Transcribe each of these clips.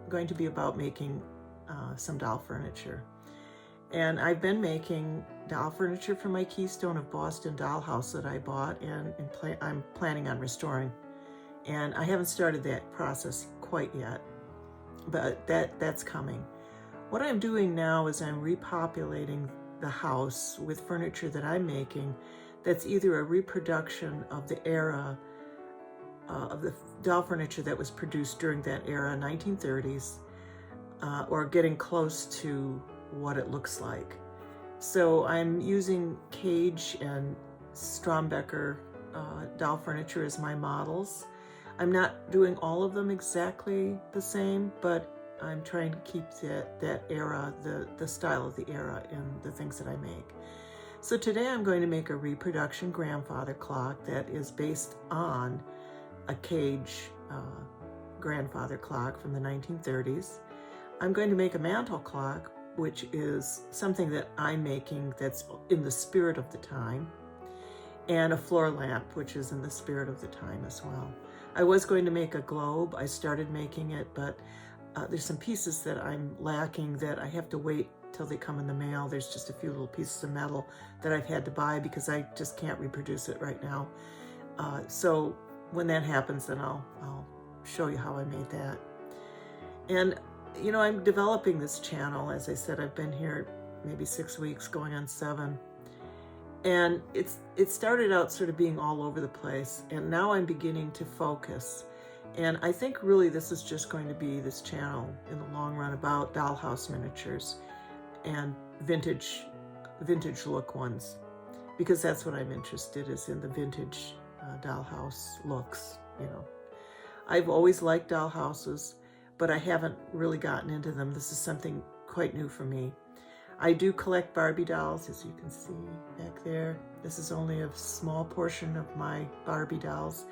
Going to be about making some doll furniture. And I've been making doll furniture for my Keystone of Boston dollhouse that I bought and I'm planning on restoring. And I haven't started that process quite yet, but that's coming. What I'm doing now is I'm repopulating the house with furniture that I'm making that's either a reproduction of the era of the doll furniture that was produced during that era, 1930s, or getting close to what it looks like. So I'm using Kage and Strombecker doll furniture as my models. I'm not doing all of them exactly the same, but I'm trying to keep that era, the style of the era in the things that I make. So today I'm going to make a reproduction grandfather clock that is based on a Kage grandfather clock from the 1930s. I'm going to make a mantel clock, which is something that I'm making that's in the spirit of the time, and a floor lamp, which is in the spirit of the time as well. I was going to make a globe. I started making it, but there's some pieces that I'm lacking that I have to wait till they come in the mail. There's just a few little pieces of metal that I've had to buy because I just can't reproduce it right now. So when that happens, then I'll show you how I made that. And you know, I'm developing this channel. As I said, I've been here maybe 6 weeks, going on 7. And it started out sort of being all over the place, and now I'm beginning to focus. And I think really this is just going to be this channel in the long run about dollhouse miniatures and vintage look ones, because that's what I'm interested in the vintage dollhouse looks. You know, I've always liked dollhouses, but I haven't really gotten into them. This is something quite new for me. I do collect Barbie dolls, as you can see back there. This is only a small portion of my Barbie dolls.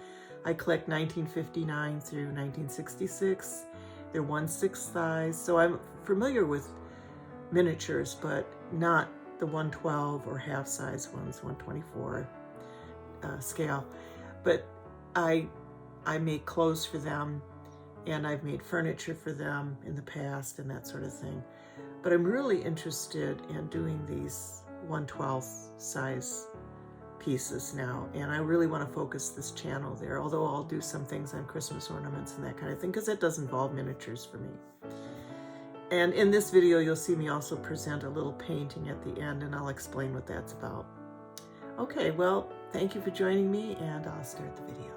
I collect 1959 through 1966. They're 1/6 size, so I'm familiar with miniatures, but not the 112 or half size ones, 124 scale. But I make clothes for them, and I've made furniture for them in the past and that sort of thing. But I'm really interested in doing these 1/12 size pieces now, and I really want to focus this channel there, although I'll do some things on Christmas ornaments and that kind of thing, because it does involve miniatures for me. And in this video, you'll see me also present a little painting at the end, and I'll explain what that's about. Okay, well, thank you for joining me, and I'll start the video.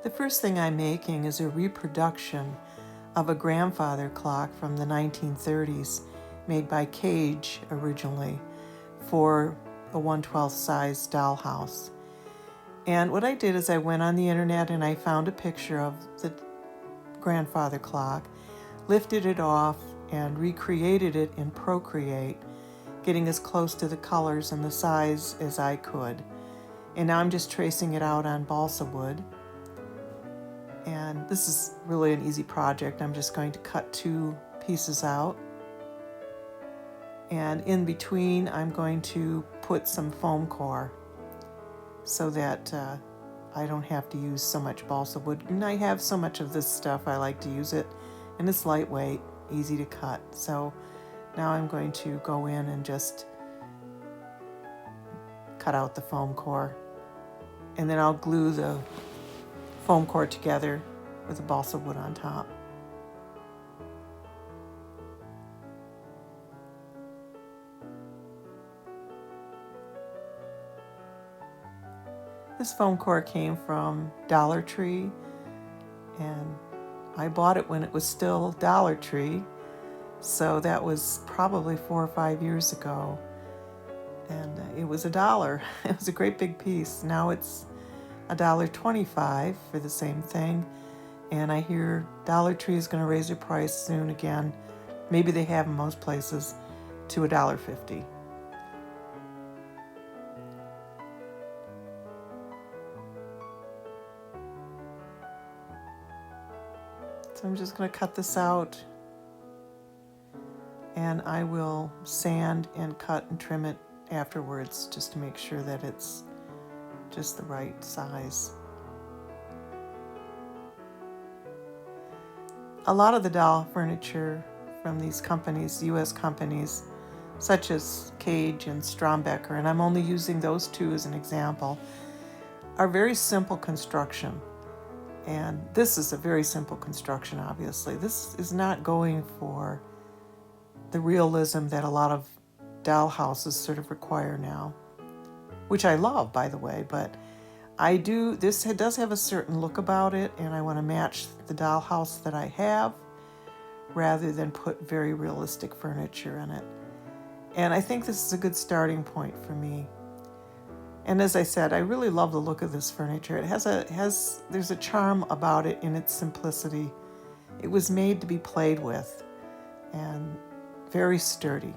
The first thing I'm making is a reproduction of a grandfather clock from the 1930s, made by Kage originally for a 1/12 size dollhouse. And what I did is I went on the internet and I found a picture of the grandfather clock, lifted it off and recreated it in Procreate, getting as close to the colors and the size as I could. And now I'm just tracing it out on balsa wood. And this is really an easy project. I'm just going to cut 2 pieces out. And in between, I'm going to put some foam core so that I don't have to use so much balsa wood. And I have so much of this stuff, I like to use it. And it's lightweight, easy to cut. So now I'm going to go in and just cut out the foam core. And then I'll glue the foam core together with the balsa wood on top. This foam core came from Dollar Tree, and I bought it when it was still Dollar Tree, so that was probably 4 or 5 years ago, and it was $1. It was a great big piece. Now it's $1.25 for the same thing, and I hear Dollar Tree is going to raise their price soon again. Maybe they have in most places to $1.50. So I'm just going to cut this out, and I will sand and cut and trim it afterwards just to make sure that it's just the right size. A lot of the doll furniture from these companies, US companies, such as Kage and Strombecker, and I'm only using those two as an example, are very simple construction. And this is a very simple construction, obviously. This is not going for the realism that a lot of doll houses sort of require now, which I love, by the way, but this does have a certain look about it, and I want to match the dollhouse that I have rather than put very realistic furniture in it. And I think this is a good starting point for me. And as I said, I really love the look of this furniture. There's a charm about it in its simplicity. It was made to be played with and very sturdy.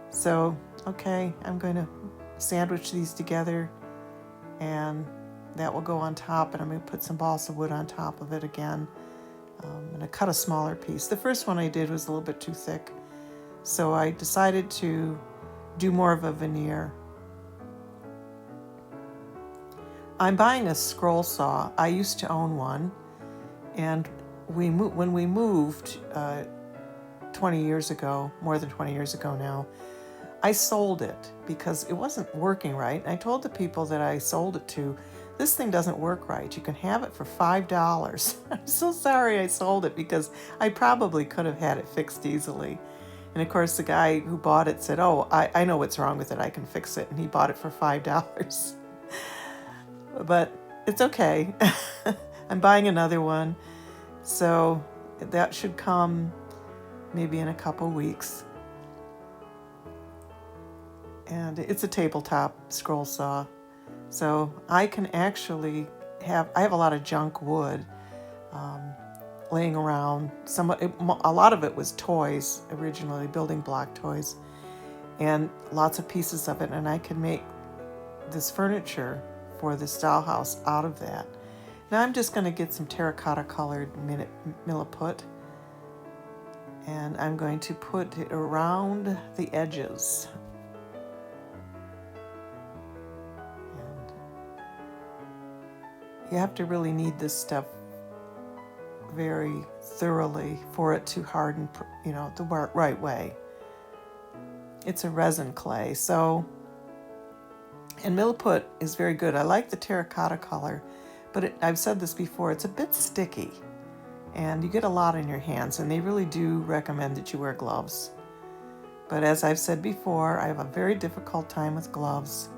So, okay, I'm going to sandwich these together, and that will go on top, and I'm going to put some balsa wood on top of it again. I'm going to cut a smaller piece. The first one I did was a little bit too thick, so I decided to do more of a veneer. I'm buying a scroll saw. I used to own one, and when we moved 20 years ago, more than 20 years ago now, I sold it because it wasn't working right. And I told the people that I sold it to, this thing doesn't work right. You can have it for $5. I'm so sorry I sold it because I probably could have had it fixed easily. And of course, the guy who bought it said, oh, I know what's wrong with it. I can fix it. And he bought it for $5. But it's okay. I'm buying another one. So that should come maybe in a couple weeks. And it's a tabletop scroll saw. So I can actually I have a lot of junk wood laying around. A lot of it was toys originally, building block toys, and lots of pieces of it. And I can make this furniture for this dollhouse out of that. Now I'm just going to get some terracotta colored milliput, and I'm going to put it around the edges. And you have to really knead this stuff very thoroughly for it to harden, the right way. It's a resin clay, and milliput is very good. I like the terracotta color, but I've said this before, it's a bit sticky, and you get a lot in your hands, and they really do recommend that you wear gloves. But as I've said before, I have a very difficult time with gloves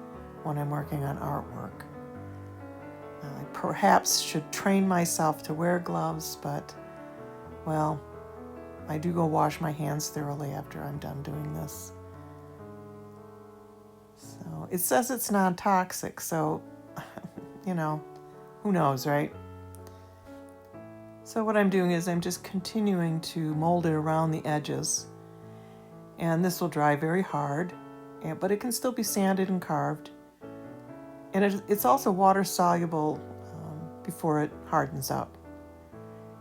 when I'm working on artwork. I perhaps should train myself to wear gloves, but, well, I do go wash my hands thoroughly after I'm done doing this. So it says it's non-toxic, so, who knows, right? So what I'm doing is I'm just continuing to mold it around the edges. And this will dry very hard, but it can still be sanded and carved. And it's also water soluble before it hardens up.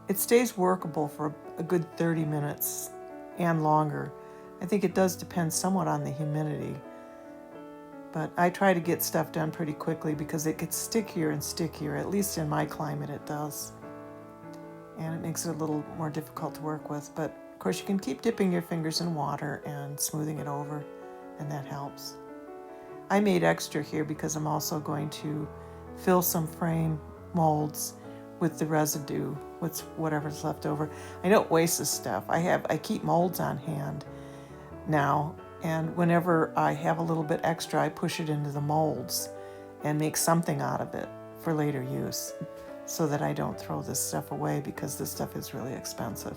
It stays workable for a good 30 minutes and longer. I think it does depend somewhat on the humidity. But I try to get stuff done pretty quickly because it gets stickier and stickier, at least in my climate it does. And it makes it a little more difficult to work with. But of course you can keep dipping your fingers in water and smoothing it over, and that helps. I made extra here because I'm also going to fill some frame molds with the residue, with whatever's left over. I don't waste this stuff. I keep molds on hand now. And whenever I have a little bit extra, I push it into the molds and make something out of it for later use so that I don't throw this stuff away because this stuff is really expensive.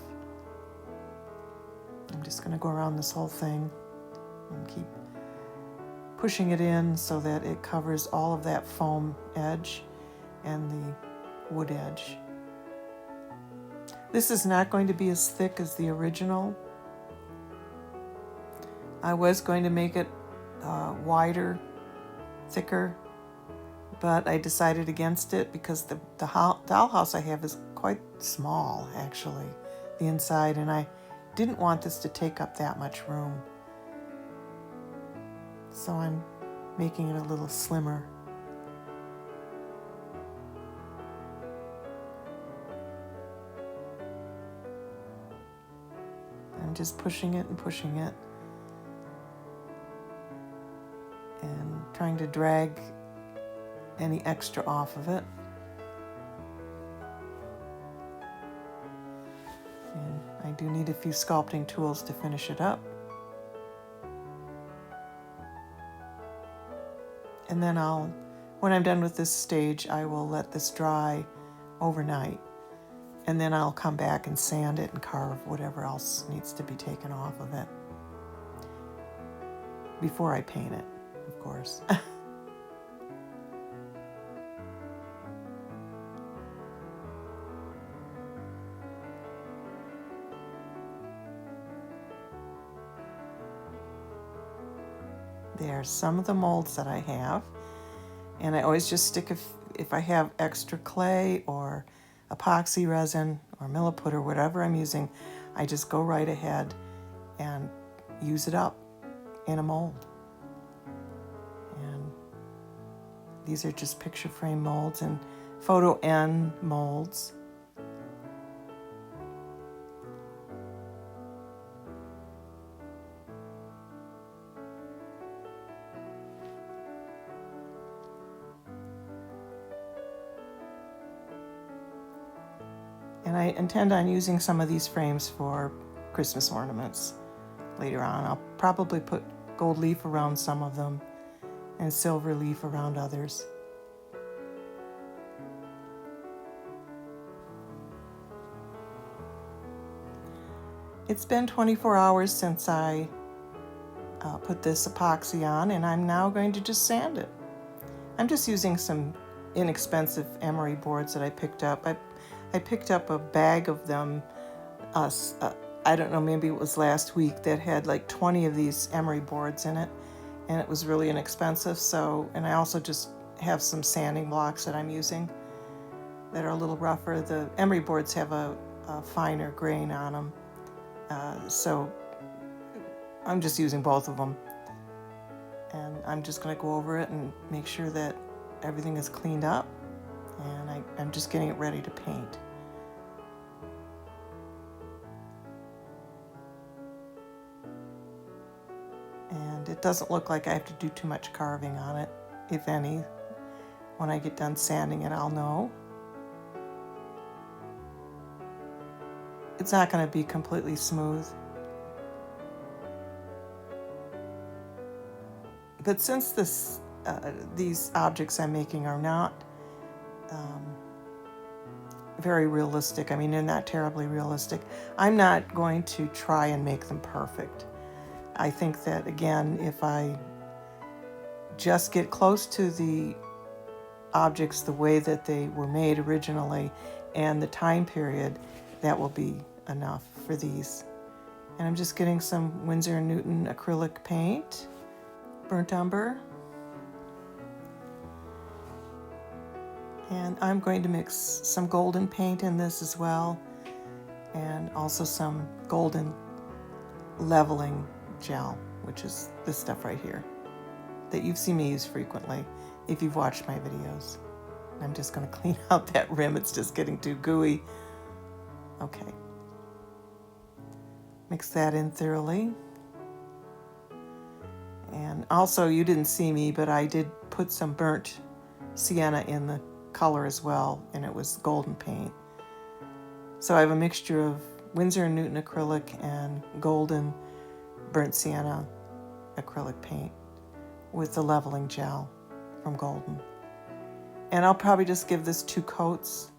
I'm just going to go around this whole thing and keep pushing it in so that it covers all of that foam edge and the wood edge. This is not going to be as thick as the original. I was going to make it wider, thicker, but I decided against it because the dollhouse I have is quite small, actually, the inside, and I didn't want this to take up that much room. So I'm making it a little slimmer. I'm just pushing it and pushing it and trying to drag any extra off of it. And I do need a few sculpting tools to finish it up. And then when I'm done with this stage, I will let this dry overnight. And then I'll come back and sand it and carve whatever else needs to be taken off of it. Before I paint it, of course. There are some of the molds that I have, and I always just stick, if I have extra clay or epoxy resin or milliput or whatever I'm using, I just go right ahead and use it up in a mold. And these are just picture frame molds and photo N molds. And I intend on using some of these frames for Christmas ornaments later on. I'll probably put gold leaf around some of them and silver leaf around others. It's been 24 hours since I put this epoxy on, and I'm now going to just sand it. I'm just using some inexpensive emery boards that I picked up. I picked up a bag of them, I don't know, maybe it was last week, that had like 20 of these emery boards in it, and it was really inexpensive. And I also just have some sanding blocks that I'm using that are a little rougher. The emery boards have a finer grain on them, so I'm just using both of them. And I'm just going to go over it and make sure that everything is cleaned up, and I'm just getting it ready to paint. And it doesn't look like I have to do too much carving on it, if any. When I get done sanding it, I'll know. It's not going to be completely smooth. But since these objects I'm making are not very realistic, I mean, they're not terribly realistic, I'm not going to try and make them perfect. I think that, again, if I just get close to the objects the way that they were made originally and the time period, that will be enough for these. And I'm just getting some Winsor & Newton acrylic paint, burnt umber. And I'm going to mix some golden paint in this as well, and also some golden leveling gel, which is this stuff right here that you've seen me use frequently if you've watched my videos. I'm just going to clean out that rim. It's just getting too gooey. Okay. Mix that in thoroughly. And also, you didn't see me, but I did put some burnt sienna in the color as well, and it was golden paint. So I have a mixture of Winsor & Newton acrylic and golden burnt sienna acrylic paint with the leveling gel from Golden. And I'll probably just give this 2 coats.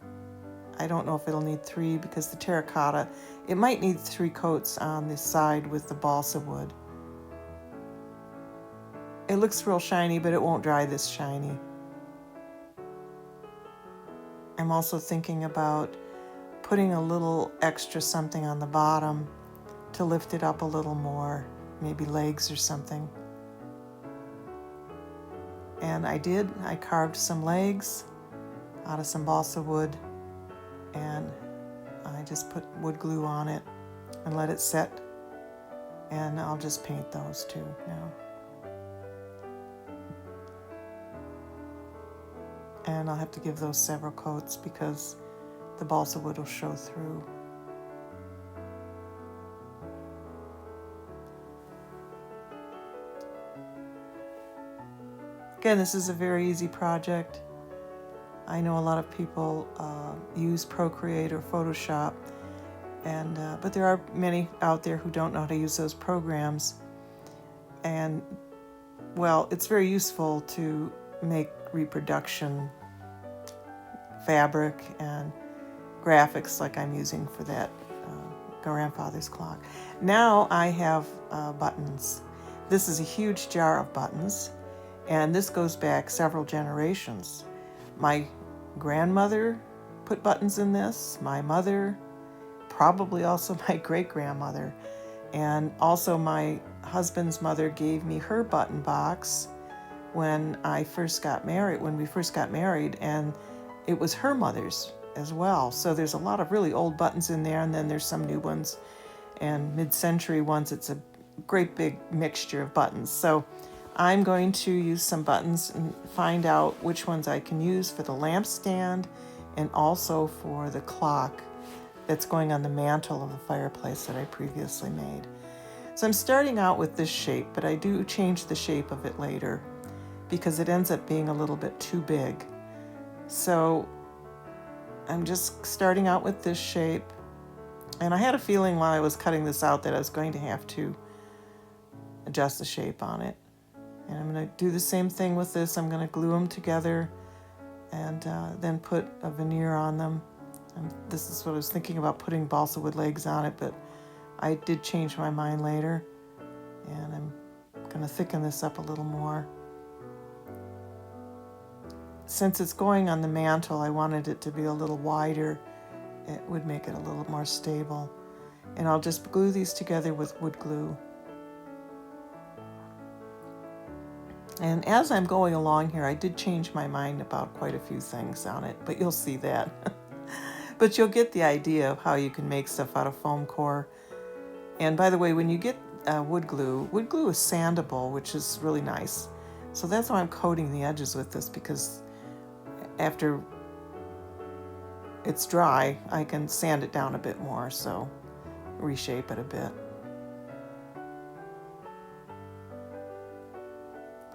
I don't know if it'll need 3 because the terracotta, it might need 3 coats on this side with the balsa wood. It looks real shiny, but it won't dry this shiny. I'm also thinking about putting a little extra something on the bottom to lift it up a little more, maybe legs or something. And I carved some legs out of some balsa wood, and I just put wood glue on it and let it set, and I'll just paint those too now. And I'll have to give those several coats because the balsa wood will show through. Again, this is a very easy project. I know a lot of people use Procreate or Photoshop, and but there are many out there who don't know how to use those programs. And well, it's very useful to make reproduction fabric and graphics like I'm using for that grandfather's clock. Now I have buttons. This is a huge jar of buttons, and this goes back several generations. My grandmother put buttons in this, my mother, probably also my great-grandmother, and also my husband's mother gave me her button box when we first got married, and it was her mother's as well. So there's a lot of really old buttons in there, and then there's some new ones and mid-century ones. It's a great big mixture of buttons. So I'm going to use some buttons and find out which ones I can use for the lampstand and also for the clock that's going on the mantle of the fireplace that I previously made. So I'm starting out with this shape, but I do change the shape of it later because it ends up being a little bit too big. So I'm just starting out with this shape, and I had a feeling while I was cutting this out that I was going to have to adjust the shape on it. And I'm going to do the same thing with this. I'm going to glue them together and then put a veneer on them. And this is what I was thinking about, putting balsa wood legs on it, but I did change my mind later. And I'm going to thicken this up a little more. Since it's going on the mantle, I wanted it to be a little wider. It would make it a little more stable. And I'll just glue these together with wood glue. And as I'm going along here, I did change my mind about quite a few things on it, but you'll see that. But you'll get the idea of how you can make stuff out of foam core. And by the way, when you get wood glue is sandable, which is really nice. So that's why I'm coating the edges with this, because after it's dry, I can sand it down a bit more, so reshape it a bit.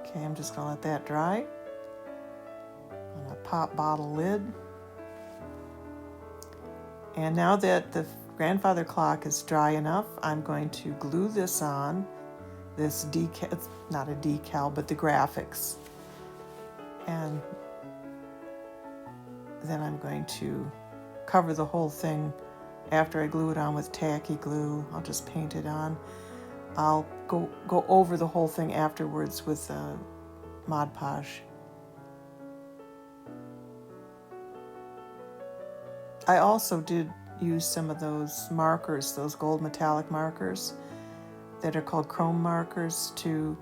Okay, I'm just going to let that dry. On a pop bottle lid. And now that the grandfather clock is dry enough, I'm going to glue this on, this decal, it's not a decal, but the graphics. And then I'm going to cover the whole thing after I glue it on with tacky glue. I'll just paint it on. I'll go over the whole thing afterwards with Mod Podge. I also did use some of those markers, those gold metallic markers that are called chrome markers, to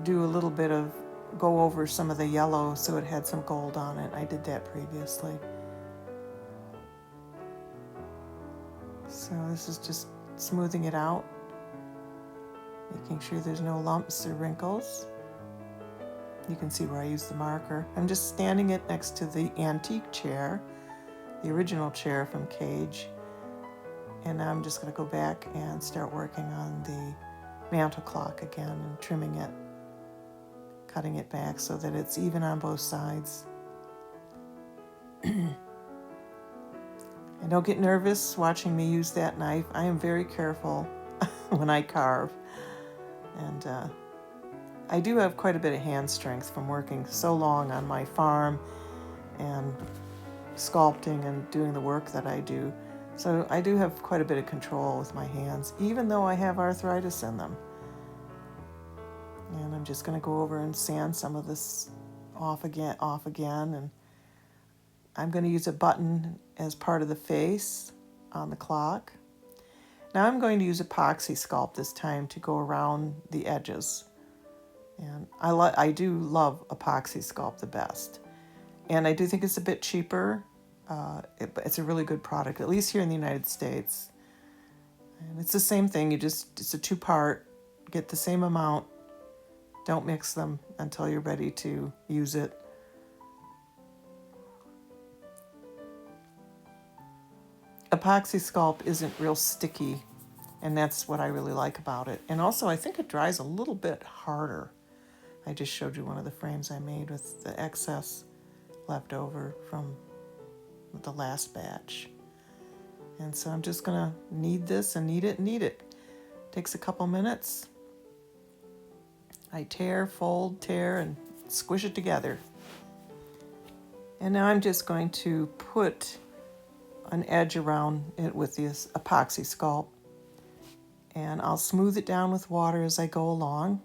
do a little bit of go over some of the yellow so it had some gold on it. I did that previously. So this is just smoothing it out, making sure there's no lumps or wrinkles. You can see where I used the marker. I'm just standing it next to the antique chair, the original chair from Kage. And now I'm just going to go back and start working on the mantel clock again and trimming it, cutting it back so that it's even on both sides. And don't get nervous watching me use that knife. I am very careful when I carve. And I do have quite a bit of hand strength from working so long on my farm and sculpting and doing the work that I do. So I do have quite a bit of control with my hands, even though I have arthritis in them. And I'm just going to go over and sand some of this off again, and I'm going to use a button as part of the face on the clock. Now I'm going to use epoxy sculpt this time to go around the edges. And I do love epoxy sculpt the best. And I do think it's a bit cheaper It's a really good product, at least here in the United States. And it's the same thing. It's a 2-part. Get the same amount. Don't mix them until you're ready to use it. Epoxy sculpt isn't real sticky, and that's what I really like about it. And also, I think it dries a little bit harder. I just showed you one of the frames I made with the excess left over from the last batch. And so I'm just gonna knead this and knead it and knead it. Takes a couple minutes. I tear, fold, tear, and squish it together. And now I'm just going to put an edge around it with this epoxy sculpt. And I'll smooth it down with water as I go along.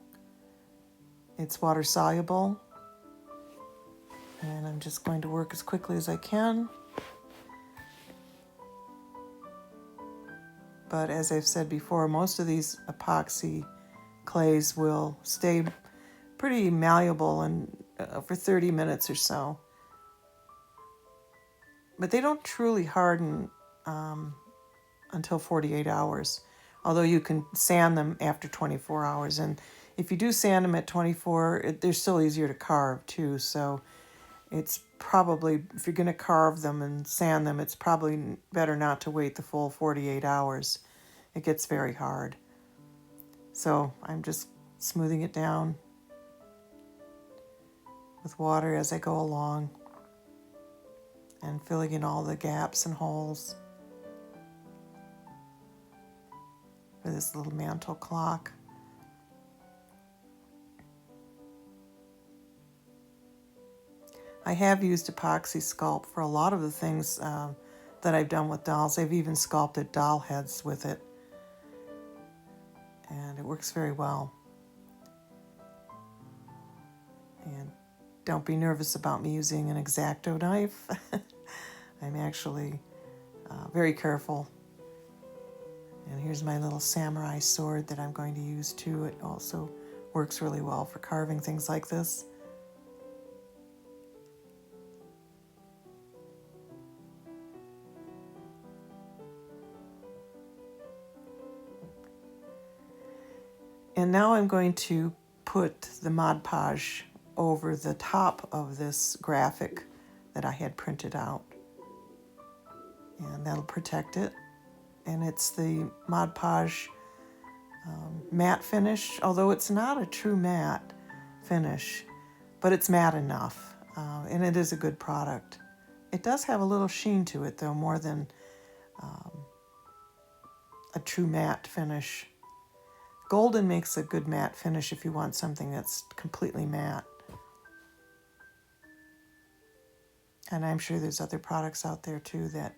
It's water soluble. And I'm just going to work as quickly as I can. But as I've said before, most of these epoxy clays will stay pretty malleable and for 30 minutes or so. But they don't truly harden until 48 hours, although you can sand them after 24 hours. And if you do sand them at 24, they're still easier to carve too. So it's probably, if you're going to carve them and sand them, it's probably better not to wait the full 48 hours. It gets very hard. So I'm just smoothing it down with water as I go along and filling in all the gaps and holes for this little mantel clock. I have used epoxy sculpt for a lot of the things that I've done with dolls. I've even sculpted doll heads with it, and it works very well. And don't be nervous about me using an X-Acto knife. I'm actually very careful. And here's my little samurai sword that I'm going to use too. It also works really well for carving things like this. And now I'm going to put the Mod Podge over the top of this graphic that I had printed out. And that'll protect it. And it's the Mod Podge matte finish, although it's not a true matte finish, but it's matte enough. And it is a good product. It does have a little sheen to it, though, more than a true matte finish. Golden makes a good matte finish if you want something that's completely matte. And I'm sure there's other products out there too that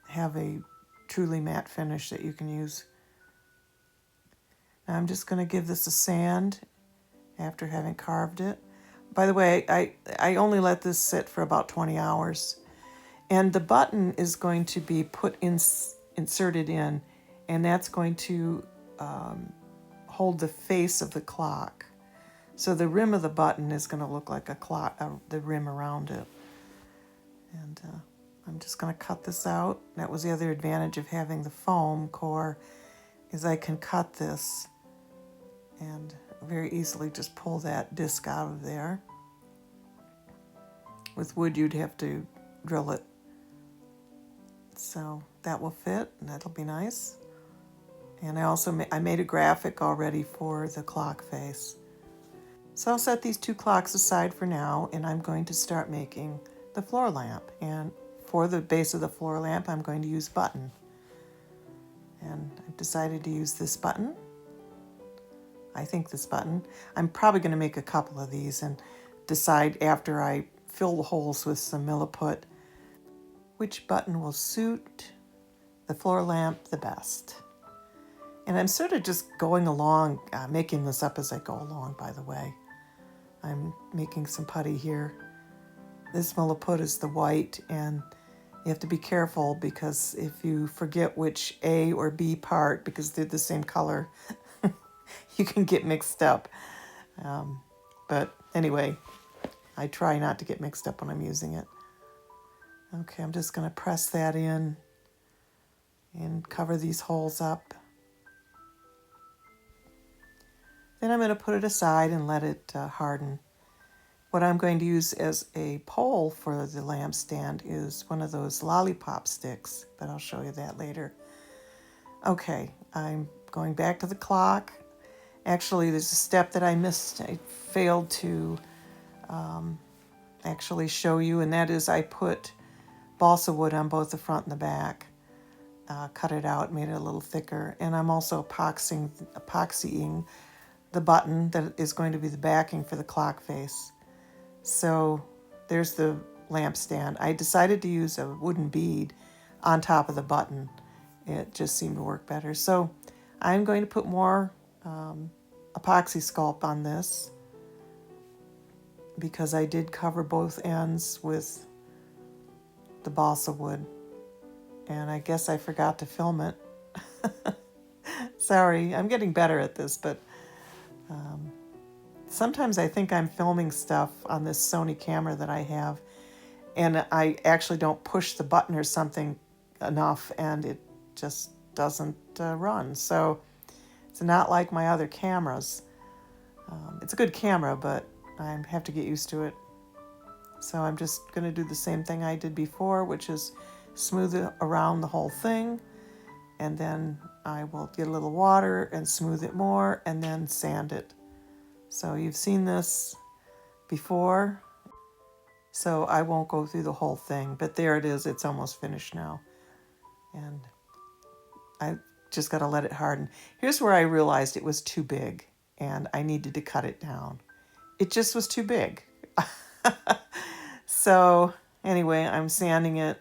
have a truly matte finish that you can use. Now I'm just going to give this a sand after having carved it. By the way, I only let this sit for about 20 hours. And the button is going to be inserted in, and that's going to hold the face of the clock. So the rim of the button is going to look like a clock, the rim around it. And I'm just going to cut this out. That was the other advantage of having the foam core, is I can cut this and very easily just pull that disc out of there. With wood, you'd have to drill it. So that will fit, and that'll be nice. And I made a graphic already for the clock face. So I'll set these two clocks aside for now, and I'm going to start making the floor lamp. And for the base of the floor lamp, I'm going to use button. And I've decided to use this button. I think this button. I'm probably going to make a couple of these and decide after I fill the holes with some milliput which button will suit the floor lamp the best. And I'm sort of just going along, making this up as I go along, by the way. I'm making some putty here. This milliput is the white, and you have to be careful because if you forget which A or B part, because they're the same color, you can get mixed up. But anyway, I try not to get mixed up when I'm using it. Okay, I'm just going to press that in and cover these holes up. Then I'm going to put it aside and let it harden. What I'm going to use as a pole for the lampstand is one of those lollipop sticks, but I'll show you that later. Okay, I'm going back to the clock. Actually, there's a step that I missed. I failed to actually show you, and that is I put balsa wood on both the front and the back. Cut it out, made it a little thicker, and I'm also epoxying the button that is going to be the backing for the clock face. So there's the lampstand. I decided to use a wooden bead on top of the button. It just seemed to work better. So I'm going to put more epoxy sculpt on this because I did cover both ends with the balsa wood. And I guess I forgot to film it. Sorry, I'm getting better at this, but sometimes I think I'm filming stuff on this Sony camera that I have, and I actually don't push the button or something enough, and it just doesn't run. So it's not like my other cameras. It's a good camera, but I have to get used to it. So I'm just going to do the same thing I did before, which is smooth it around the whole thing, and then I will get a little water and smooth it more, and then sand it. So you've seen this before, so I won't go through the whole thing, but there it is. It's almost finished now, and I just got to let it harden. Here's where I realized it was too big, and I needed to cut it down. It just was too big. So anyway, I'm sanding it,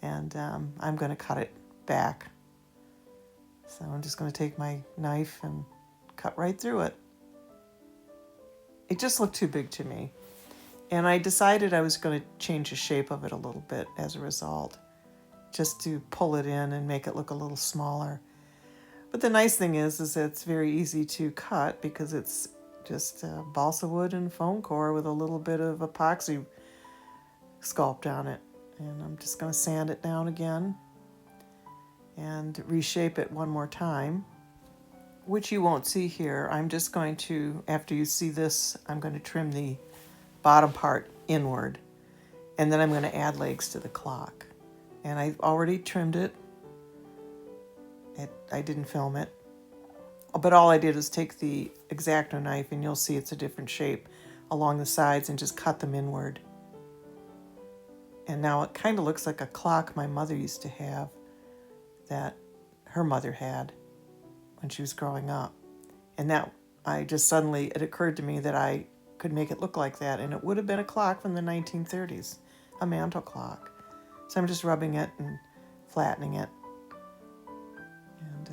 and I'm going to cut it back. So I'm just going to take my knife and cut right through it. It just looked too big to me. And I decided I was going to change the shape of it a little bit as a result, just to pull it in and make it look a little smaller. But the nice thing is that it's very easy to cut because it's just balsa wood and foam core with a little bit of epoxy sculpt on it. And I'm just going to sand it down again and reshape it one more time, which you won't see here. I'm just going to, after you see this, I'm going to trim the bottom part inward, and then I'm going to add legs to the clock. And I've already trimmed it. I didn't film it, but all I did is take the X-Acto knife, and you'll see it's a different shape along the sides, and just cut them inward. And now it kind of looks like a clock my mother used to have, that her mother had when she was growing up. And that it occurred to me that I could make it look like that, and it would have been a clock from the 1930s, a mantel clock. So I'm just rubbing it and flattening it, and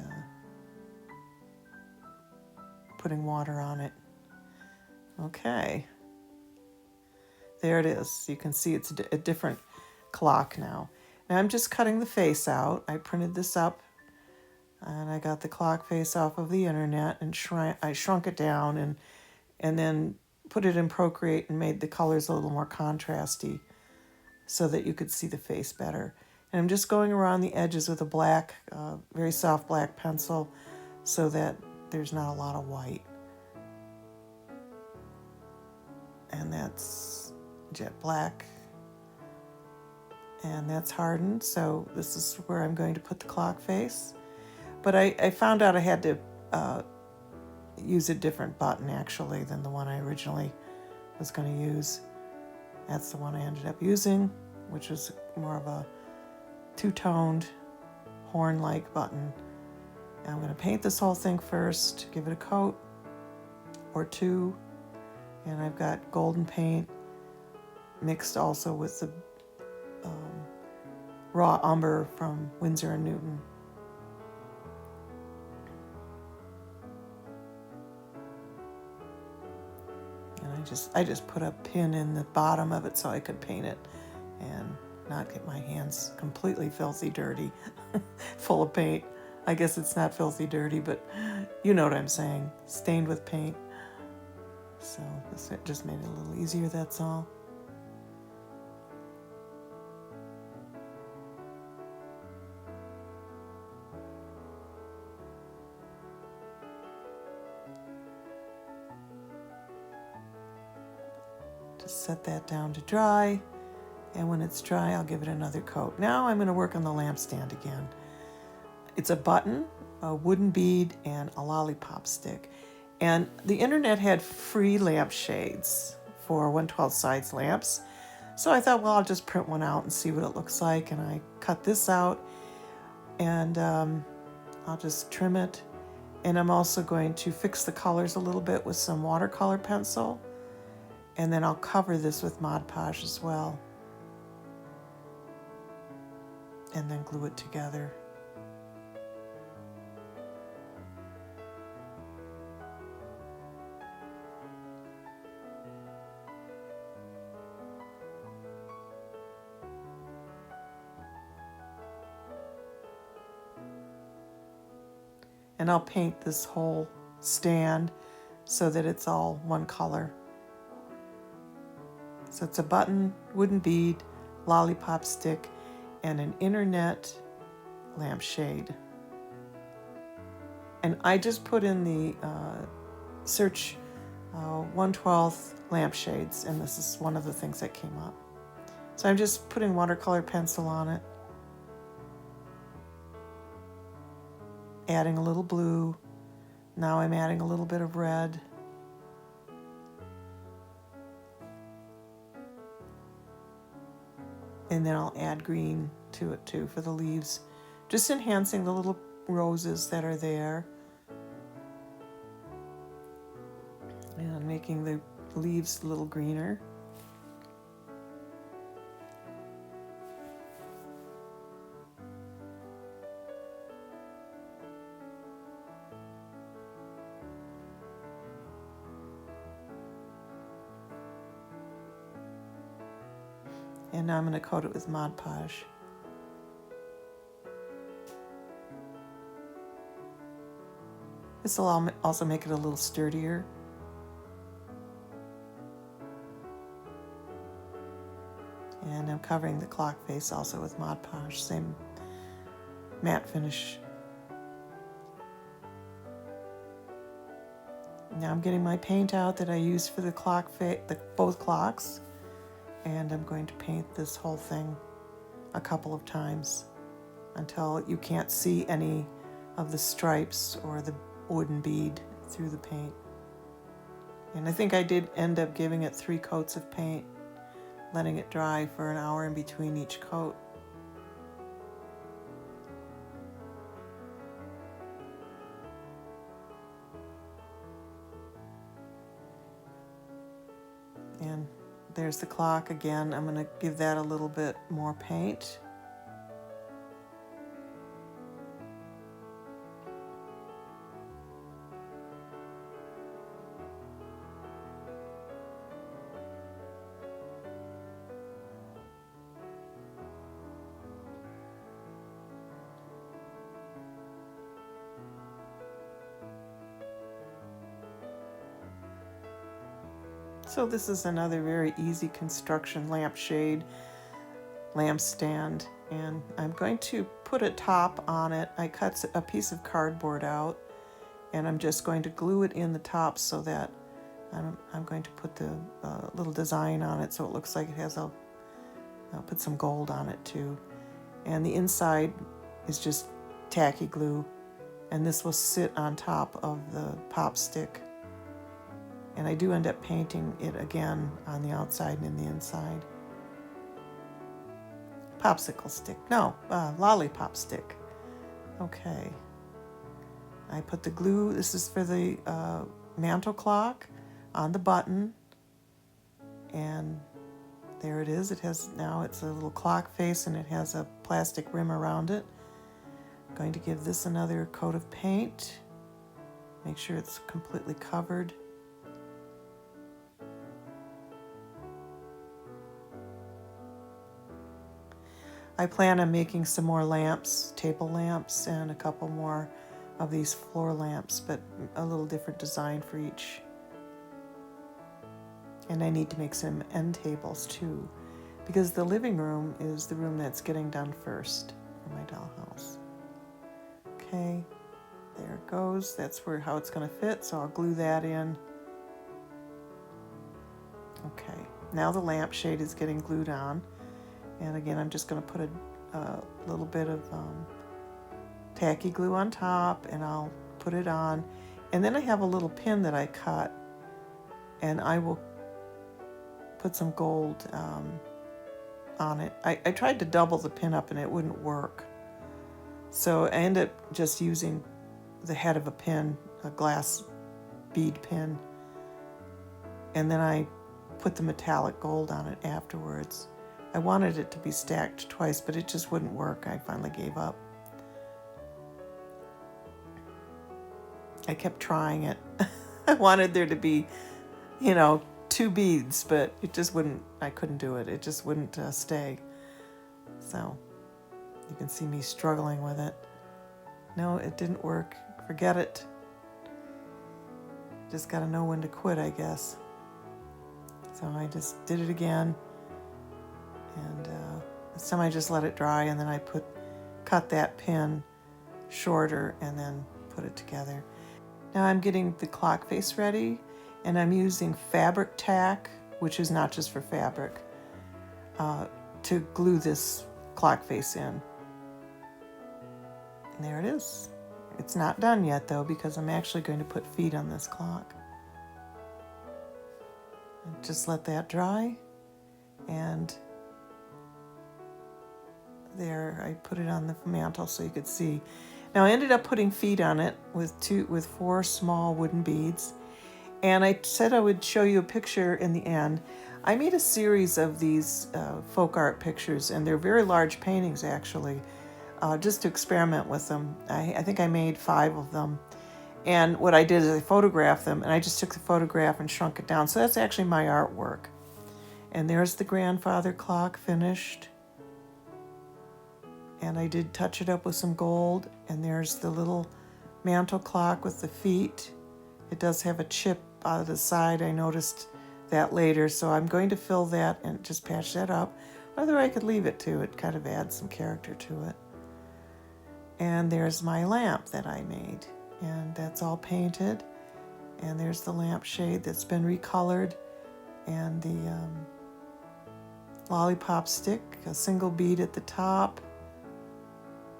putting water on it. Okay, there it is. You can see it's a different clock now. Now I'm just cutting the face out. I printed this up, and I got the clock face off of the internet, and I shrunk it down and then put it in Procreate and made the colors a little more contrasty so that you could see the face better. And I'm just going around the edges with a black, very soft black pencil so that there's not a lot of white. And that's jet black. And that's hardened, so this is where I'm going to put the clock face. But I found out I had to use a different button, actually, than the one I originally was going to use. That's the one I ended up using, which was more of a two-toned, horn-like button. And I'm going to paint this whole thing first, give it a coat or two. And I've got golden paint mixed also with the raw umber from Winsor & Newton. And I just put a pin in the bottom of it so I could paint it and not get my hands completely filthy dirty, full of paint. I guess it's not filthy dirty, but you know what I'm saying, stained with paint. So this just made it a little easier, that's all. set that down to dry, and when it's dry, I'll give it another coat. Now I'm going to work on the lampstand again. It's a button, a wooden bead, and a lollipop stick. And the internet had free lampshades for 1/12 size lamps. So I thought, well, I'll just print one out and see what it looks like. And I cut this out, and I'll just trim it. And I'm also going to fix the colors a little bit with some watercolor pencil. And then I'll cover this with Mod Podge as well. And then glue it together. And I'll paint this whole stand so that it's all one color. So it's a button, wooden bead, lollipop stick, and an internet lampshade. And I just put in the search 1/12 lampshades, and this is one of the things that came up. So I'm just putting watercolor pencil on it, adding a little blue. Now I'm adding a little bit of red. And then I'll add green to it too for the leaves, just enhancing the little roses that are there and making the leaves a little greener. And now I'm going to coat it with Mod Podge. This will also make it a little sturdier. And I'm covering the clock face also with Mod Podge, same matte finish. Now I'm getting my paint out that I used for the clock both clocks. And I'm going to paint this whole thing a couple of times until you can't see any of the stripes or the wooden bead through the paint. And I think I did end up giving it 3 coats of paint, letting it dry for an hour in between each coat. And there's the clock again. I'm going to give that a little bit more paint. So this is another very easy construction lampshade, lampstand, and I'm going to put a top on it. I cut a piece of cardboard out, and I'm just going to glue it in the top so that I'm going to put the little design on it so it looks like it has I'll put some gold on it too. And the inside is just tacky glue, and this will sit on top of the pop stick. And I do end up painting it again on the outside and in the inside. Popsicle stick. No, lollipop stick. Okay. I put the glue, this is for the mantel clock, on the button. And there it is. Now it's a little clock face and it has a plastic rim around it. I'm going to give this another coat of paint. Make sure it's completely covered. I plan on making some more lamps, table lamps, and a couple more of these floor lamps, but a little different design for each. And I need to make some end tables too, because the living room is the room that's getting done first for my dollhouse. Okay, there it goes. That's how it's going to fit, so I'll glue that in. Okay. Now the lampshade is getting glued on. And again, I'm just going to put a little bit of tacky glue on top, and I'll put it on. And then I have a little pin that I cut, and I will put some gold on it. I tried to double the pin up and it wouldn't work. So I ended up just using the head of a pin, a glass bead pin, and then I put the metallic gold on it afterwards. I wanted it to be stacked twice, but it just wouldn't work. I finally gave up. I kept trying it. I wanted there to be, 2 beads, but it just wouldn't, I couldn't do it. It just wouldn't stay. So you can see me struggling with it. No, it didn't work. Forget it. Just got to know when to quit, I guess. So I just did it again. And this time I just let it dry, and then I cut that pin shorter and then put it together. Now I'm getting the clock face ready, and I'm using fabric tack, which is not just for fabric, to glue this clock face in. And there it is. It's not done yet though, because I'm actually going to put feet on this clock. And just let that dry, and there, I put it on the mantel so you could see. Now I ended up putting feet on it with 4 small wooden beads, and I said I would show you a picture in the end. I made a series of these folk art pictures, and they're very large paintings actually, just to experiment with them. I think I made 5 of them, and what I did is I photographed them, and I just took the photograph and shrunk it down. So that's actually my artwork. And there's the grandfather clock finished. And I did touch it up with some gold, and there's the little mantel clock with the feet. It does have a chip out of the side. I noticed that later, so I'm going to fill that and just patch that up. Whether I could leave it too, it kind of adds some character to it. And there's my lamp that I made, and that's all painted. And there's the lampshade that's been recolored, and the lollipop stick, a single bead at the top,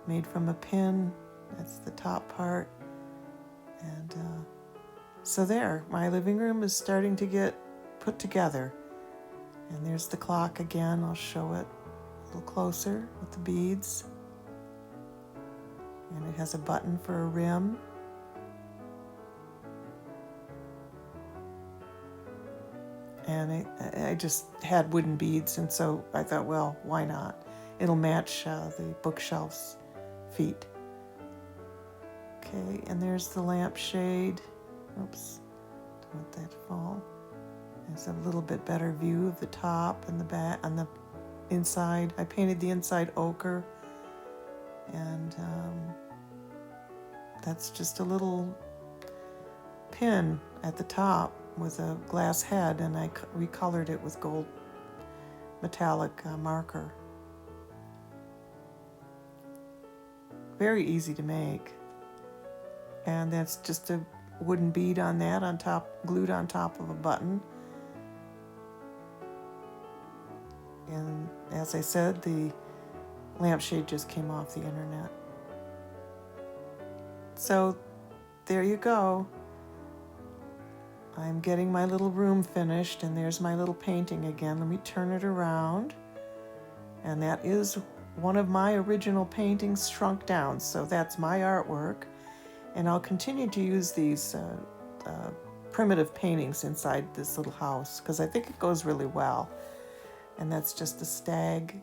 made from a pin. That's the top part. And so there, my living room is starting to get put together. And there's the clock again. I'll show it a little closer with the beads. And it has a button for a rim. And I just had wooden beads, and so I thought, well, why not? It'll match the bookshelf's feet. Okay, and there's the lampshade. Oops, don't want that to fall. There's a little bit better view of the top and the back on the inside. I painted the inside ochre, and that's just a little pin at the top with a glass head, and I recolored it with gold metallic marker. Very easy to make. And that's just a wooden bead on that, on top, glued on top of a button. And as I said, the lampshade just came off the internet. So there you go. I'm getting my little room finished, and there's my little painting again. Let me turn it around. And that is one of my original paintings shrunk down. So that's my artwork. And I'll continue to use these primitive paintings inside this little house, because I think it goes really well. And that's just a stag.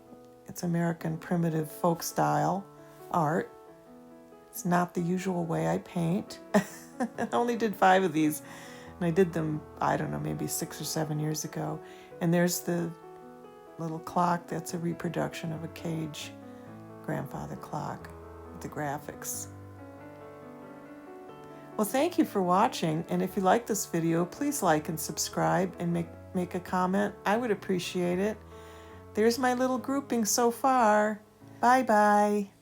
It's American primitive folk style art. It's not the usual way I paint. I only did 5 of these, and I did them, I don't know, maybe 6 or 7 years ago. And there's the little clock. That's a reproduction of a Kage grandfather clock with the graphics. Well, thank you for watching, and if you like this video, please like and subscribe and make a comment. I would appreciate it. There's my little grouping so far. Bye-bye.